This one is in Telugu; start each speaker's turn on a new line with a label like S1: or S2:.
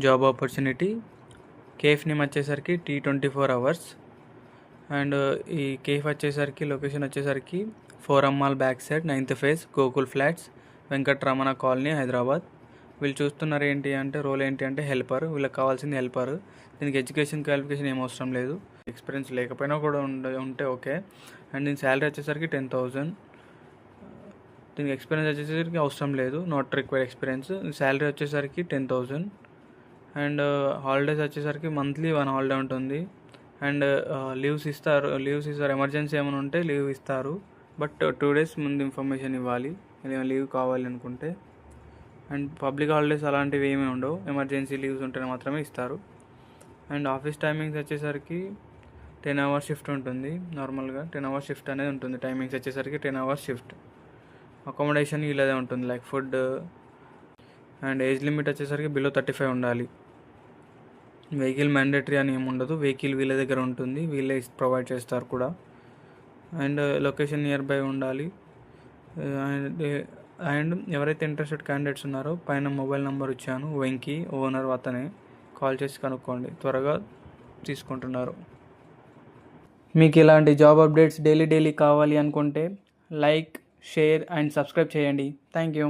S1: Job opportunity. కేఫ్ నేమ్ వచ్చేసరికి T24 అవర్స్. అండ్ ఈ కేఫ్ వచ్చేసరికి లొకేషన్ వచ్చేసరికి 4 అమ్మాల్ back side 9th phase Gokul flats Venkatramana colony Hyderabad. వీళ్ళు చూస్తున్నారు ఏంటి అంటే రోల్ ఏంటి అంటే హెల్పర్. వీళ్ళకి కావాల్సింది హెల్పర్. దీనికి ఎడ్యుకేషన్ క్వాలిఫికేషన్ ఏం అవసరం లేదు, ఎక్స్పీరియన్స్ లేకపోయినా కూడా ఉంటే ఓకే. అండ్ దీని శాలరీ వచ్చేసరికి 10,000. దీనికి ఎక్స్పీరియన్స్ వచ్చేసరికి అవసరం లేదు, నాట్ రిక్వైర్డ్ ఎక్స్పీరియన్స్. శాలరీ వచ్చేసరికి 10,000. అండ్ హాలిడేస్ వచ్చేసరికి మంత్లీ 1 హాలిడే ఉంటుంది. అండ్ లీవ్స్ ఇస్తారు, ఎమర్జెన్సీ ఏమైనా ఉంటే లీవ్ ఇస్తారు. బట్ 2 days ముందు ఇన్ఫర్మేషన్ ఇవ్వాలి ఏదైనా లీవ్ కావాలి అనుకుంటే. అండ్ పబ్లిక్ హాలిడేస్ అలాంటివి ఏమీ ఉండవు, ఎమర్జెన్సీ లీవ్స్ ఉంటేనే మాత్రమే ఇస్తారు. అండ్ ఆఫీస్ టైమింగ్స్ వచ్చేసరికి 10 hours షిఫ్ట్ ఉంటుంది. నార్మల్గా 10 hours షిఫ్ట్ అనేది ఉంటుంది. టైమింగ్స్ వచ్చేసరికి 10 hours షిఫ్ట్. అకామిడేషన్ వీళ్ళదే ఉంటుంది, like food. And age limit వచ్చేసరికి బిలో 35 ఉండాలి. వెహికల్ మ్యాండేటరీ అని ఏమి ఉండదు, వెహికల్ వీళ్ళ దగ్గర ఉంటుంది, వీళ్ళే ప్రొవైడ్ చేస్తారు కూడా. అండ్ లొకేషన్ నియర్ బై ఉండాలి. అండ్ ఎవరైతే ఇంట్రెస్టెడ్ క్యాండిడేట్స్ ఉన్నారో పైన మొబైల్ నెంబర్ ఇచ్చాను, వెంకీ ఓనర్, అతనే కాల్ చేసి కనుక్కోండి, త్వరగా తీసుకుంటున్నారు. మీకు ఇలాంటి జాబ్ అప్డేట్స్ డైలీ కావాలి అనుకుంటే లైక్, షేర్ అండ్ సబ్స్క్రైబ్ చేయండి. Thank you.